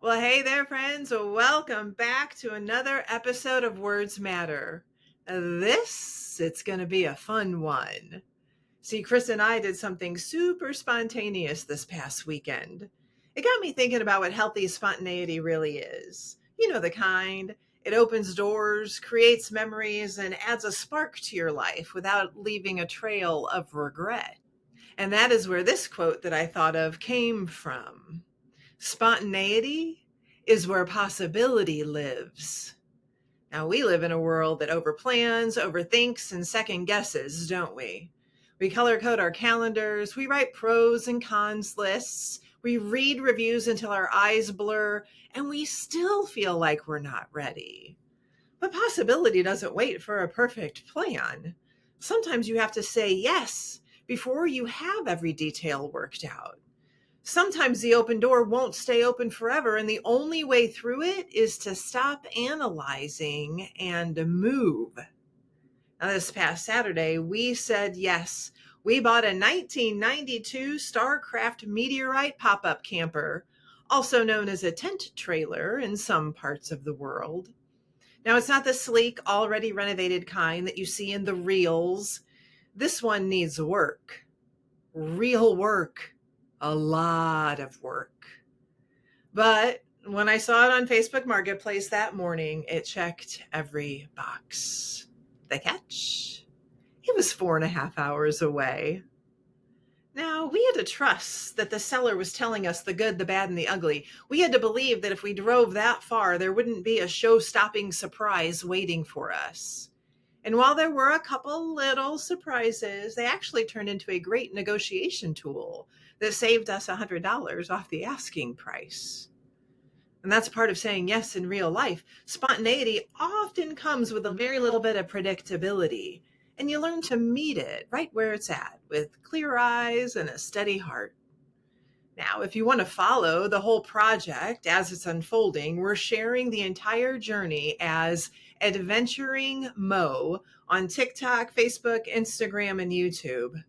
Well, hey there, friends. Welcome back to another episode of Words Matter. It's going to be a fun one. See, Chris and I did something super spontaneous this past weekend. It got me thinking about what healthy spontaneity really is. You know, the kind. It opens doors, creates memories, and adds a spark to your life without leaving a trail of regret. And that is where this quote that I thought of came from. Spontaneity is where possibility lives. Now, we live in a world that overplans, overthinks, and second guesses, don't we? We color code our calendars, we write pros and cons lists, we read reviews until our eyes blur, and we still feel like we're not ready. But possibility doesn't wait for a perfect plan. Sometimes you have to say yes before you have every detail worked out. Sometimes the open door won't stay open forever, and the only way through it is to stop analyzing and move. Now, this past Saturday, we said yes. We bought a 1992 Starcraft Meteorite pop-up camper, also known as a tent trailer in some parts of the world. Now, it's not the sleek, already renovated kind that you see in the reels. This one needs work. Real work. A lot of work. But when I saw it on Facebook Marketplace that morning, it checked every box. The catch? It was 4.5 hours away. Now, we had to trust that the seller was telling us the good, the bad, and the ugly. We had to believe that if we drove that far, there wouldn't be a show-stopping surprise waiting for us. And while there were a couple little surprises, they actually turned into a great negotiation tool that saved us $100 off the asking price. And that's part of saying yes in real life. Spontaneity often comes with a very little bit of predictability, and you learn to meet it right where it's at with clear eyes and a steady heart. Now, if you want to follow the whole project as it's unfolding, we're sharing the entire journey as Adventuring Mo on TikTok, Facebook, Instagram, and YouTube.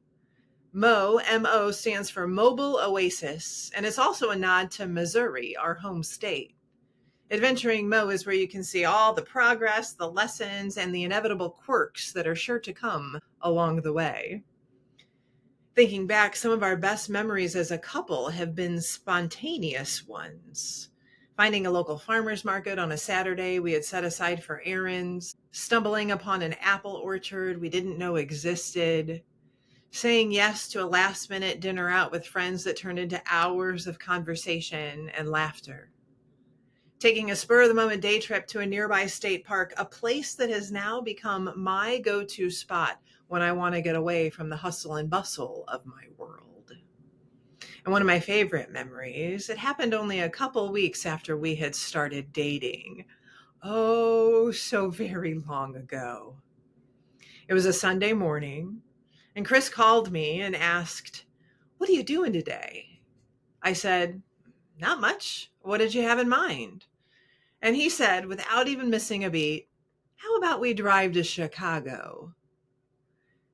Mo, M-O, stands for Mobile Oasis, and it's also a nod to Missouri, our home state. Adventuring Mo is where you can see all the progress, the lessons, and the inevitable quirks that are sure to come along the way. Thinking back, some of our best memories as a couple have been spontaneous ones. Finding a local farmer's market on a Saturday we had set aside for errands, stumbling upon an apple orchard we didn't know existed, saying yes to a last-minute dinner out with friends that turned into hours of conversation and laughter. Taking a spur-of-the-moment day trip to a nearby state park, a place that has now become my go-to spot when I want to get away from the hustle and bustle of my world. And one of my favorite memories, it happened only a couple weeks after we had started dating. Oh, so very long ago. It was a Sunday morning, and Chris called me and asked, "What are you doing today?" I said, "Not much. What did you have in mind?" And he said, without even missing a beat, "How about we drive to Chicago?"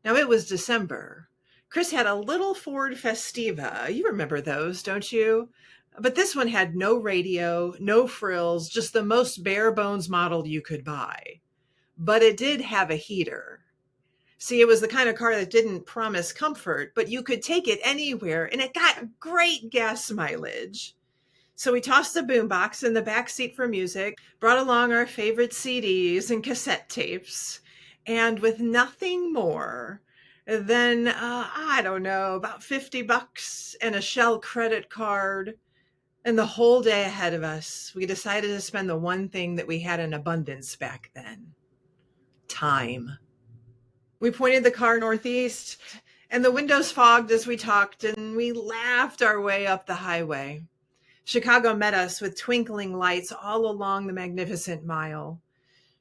Now, it was December. Chris had a little Ford Festiva. You remember those, don't you? But this one had no radio, no frills, just the most bare bones model you could buy. But it did have a heater. See, it was the kind of car that didn't promise comfort, but you could take it anywhere, and it got great gas mileage. So we tossed the boombox in the back seat for music, brought along our favorite CDs and cassette tapes, and with nothing more than, I don't know, about $50 and a Shell credit card, and the whole day ahead of us, we decided to spend the one thing that we had in abundance back then: time. We pointed the car northeast, and the windows fogged as we talked, and we laughed our way up the highway. Chicago met us with twinkling lights all along the magnificent mile.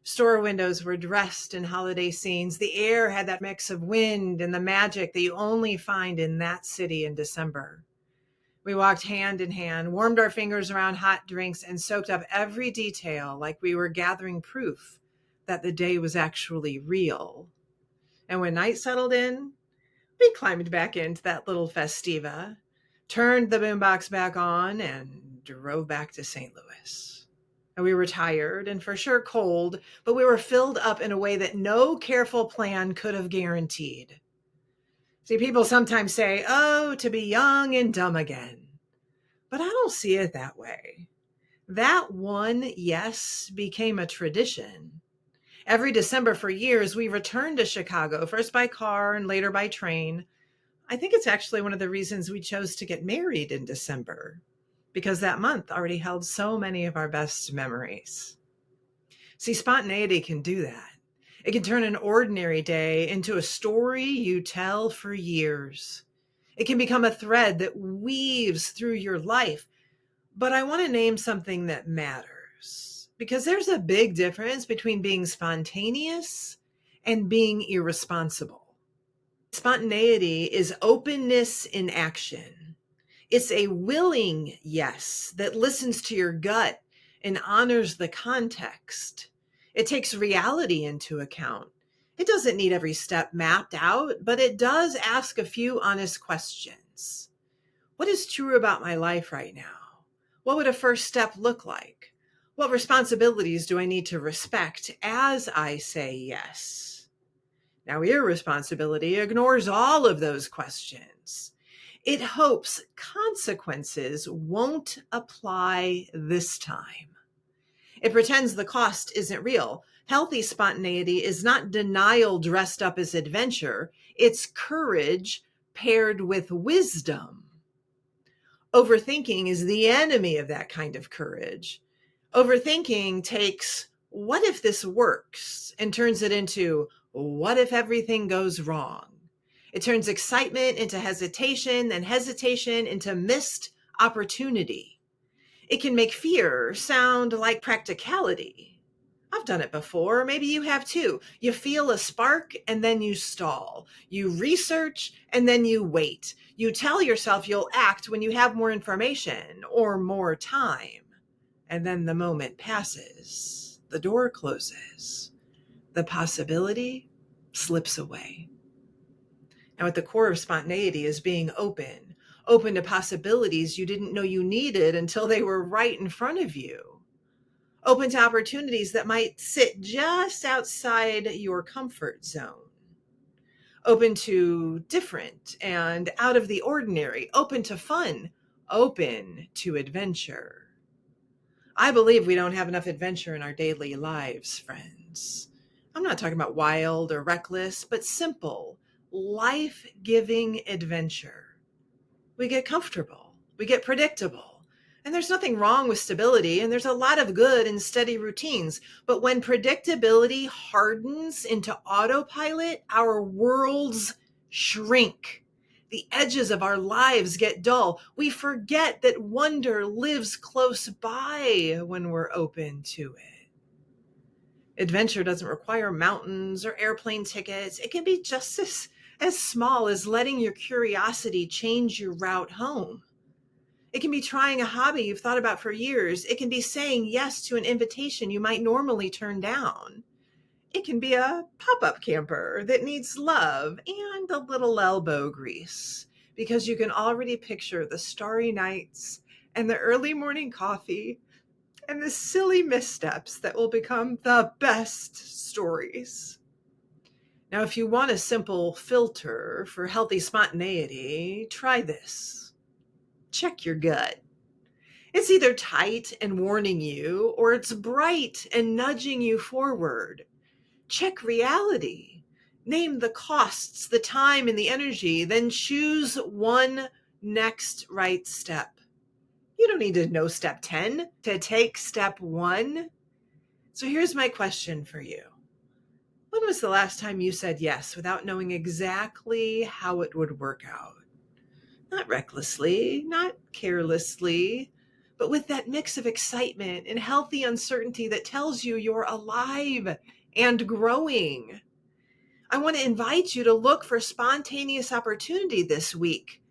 Store windows were dressed in holiday scenes. The air had that mix of wind and the magic that you only find in that city in December. We walked hand in hand, warmed our fingers around hot drinks, and soaked up every detail like we were gathering proof that the day was actually real. And when night settled in, we climbed back into that little Festiva, turned the boombox back on, and drove back to St. Louis. And we were tired and for sure cold, but we were filled up in a way that no careful plan could have guaranteed. See, people sometimes say, oh, to be young and dumb again. But I don't see it that way. That one yes became a tradition. Every December for years, we returned to Chicago, first by car and later by train. I think it's actually one of the reasons we chose to get married in December, because that month already held so many of our best memories. See, spontaneity can do that. It can turn an ordinary day into a story you tell for years. It can become a thread that weaves through your life. But I want to name something that matters, because there's a big difference between being spontaneous and being irresponsible. Spontaneity is openness in action. It's a willing yes that listens to your gut and honors the context. It takes reality into account. It doesn't need every step mapped out, but it does ask a few honest questions. What is true about my life right now? What would a first step look like? What responsibilities do I need to respect as I say yes? Now, irresponsibility ignores all of those questions. It hopes consequences won't apply this time. It pretends the cost isn't real. Healthy spontaneity is not denial dressed up as adventure. It's courage paired with wisdom. Overthinking is the enemy of that kind of courage. Overthinking takes, what if this works, and turns it into, what if everything goes wrong? It turns excitement into hesitation, and hesitation into missed opportunity. It can make fear sound like practicality. I've done it before. Maybe you have too. You feel a spark and then you stall. You research and then you wait. You tell yourself you'll act when you have more information or more time. And then the moment passes. The door closes. The possibility slips away. Now, at the core of spontaneity is being open to possibilities you didn't know you needed until they were right in front of you. Open to opportunities that might sit just outside your comfort zone. Open to different and out of the ordinary. Open to fun. Open to adventure. I believe we don't have enough adventure in our daily lives, friends. I'm not talking about wild or reckless, but simple, life-giving adventure. We get comfortable. We get predictable. And there's nothing wrong with stability, and there's a lot of good in steady routines. But when predictability hardens into autopilot, our worlds shrink. The edges of our lives get dull. We forget that wonder lives close by when we're open to it. Adventure doesn't require mountains or airplane tickets. It can be just as small as letting your curiosity change your route home. It can be trying a hobby you've thought about for years. It can be saying yes to an invitation you might normally turn down. It can be a pop-up camper that needs love and a little elbow grease, because you can already picture the starry nights and the early morning coffee and the silly missteps that will become the best stories. Now, if you want a simple filter for healthy spontaneity, try this. Check your gut. It's either tight and warning you, or it's bright and nudging you forward. Check reality. Name the costs, the time, and the energy, then choose one next right step. You don't need to know step 10 to take step 1. So here's my question for you. When was the last time you said yes without knowing exactly how it would work out? Not recklessly, not carelessly, but with that mix of excitement and healthy uncertainty that tells you you're alive and growing. I want to invite you to look for spontaneous opportunity this week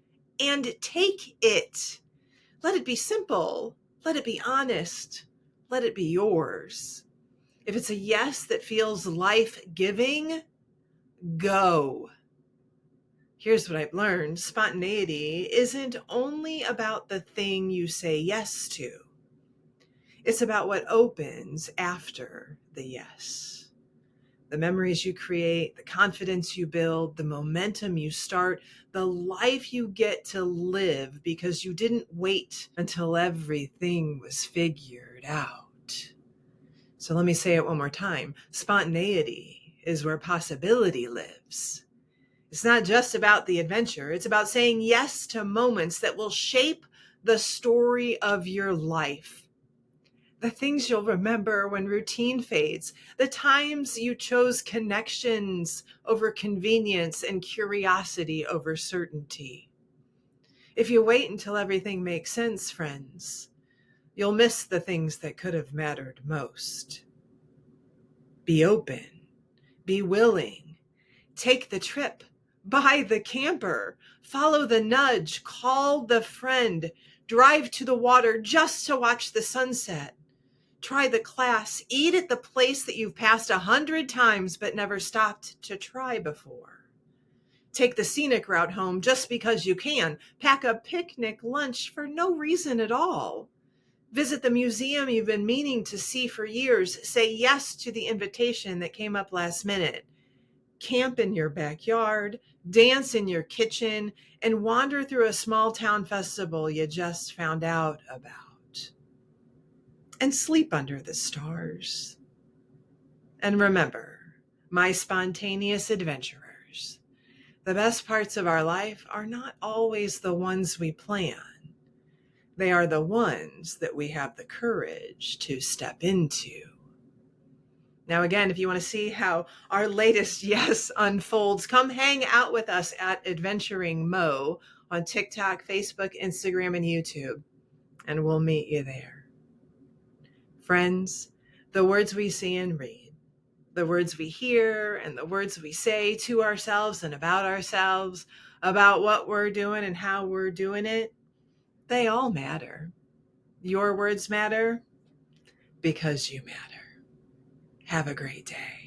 and take it. Let it be simple. Let it be honest. Let it be yours. If it's a yes that feels life-giving, go. Here's what I've learned. Spontaneity isn't only about the thing you say yes to. It's about what opens after the yes. The memories you create, the confidence you build, the momentum you start, the life you get to live because you didn't wait until everything was figured out. So let me say it one more time. Spontaneity is where possibility lives. It's not just about the adventure. It's about saying yes to moments that will shape the story of your life. The things you'll remember when routine fades, the times you chose connections over convenience and curiosity over certainty. If you wait until everything makes sense, friends, you'll miss the things that could have mattered most. Be open, be willing, take the trip, buy the camper, follow the nudge, call the friend, drive to the water just to watch the sunset. Try the class, eat at the place that you've passed 100 times but never stopped to try before. Take the scenic route home just because you can. Pack a picnic lunch for no reason at all. Visit the museum you've been meaning to see for years. Say yes to the invitation that came up last minute. Camp in your backyard, dance in your kitchen, and wander through a small town festival you just found out about. And sleep under the stars. And remember, my spontaneous adventurers, the best parts of our life are not always the ones we plan. They are the ones that we have the courage to step into. Now, again, if you want to see how our latest yes unfolds, come hang out with us at Adventuring Mo on TikTok, Facebook, Instagram, and YouTube, and we'll meet you there. Friends, the words we see and read, the words we hear, and the words we say to ourselves and about what we're doing and how we're doing it, they all matter. Your words matter because you matter. Have a great day.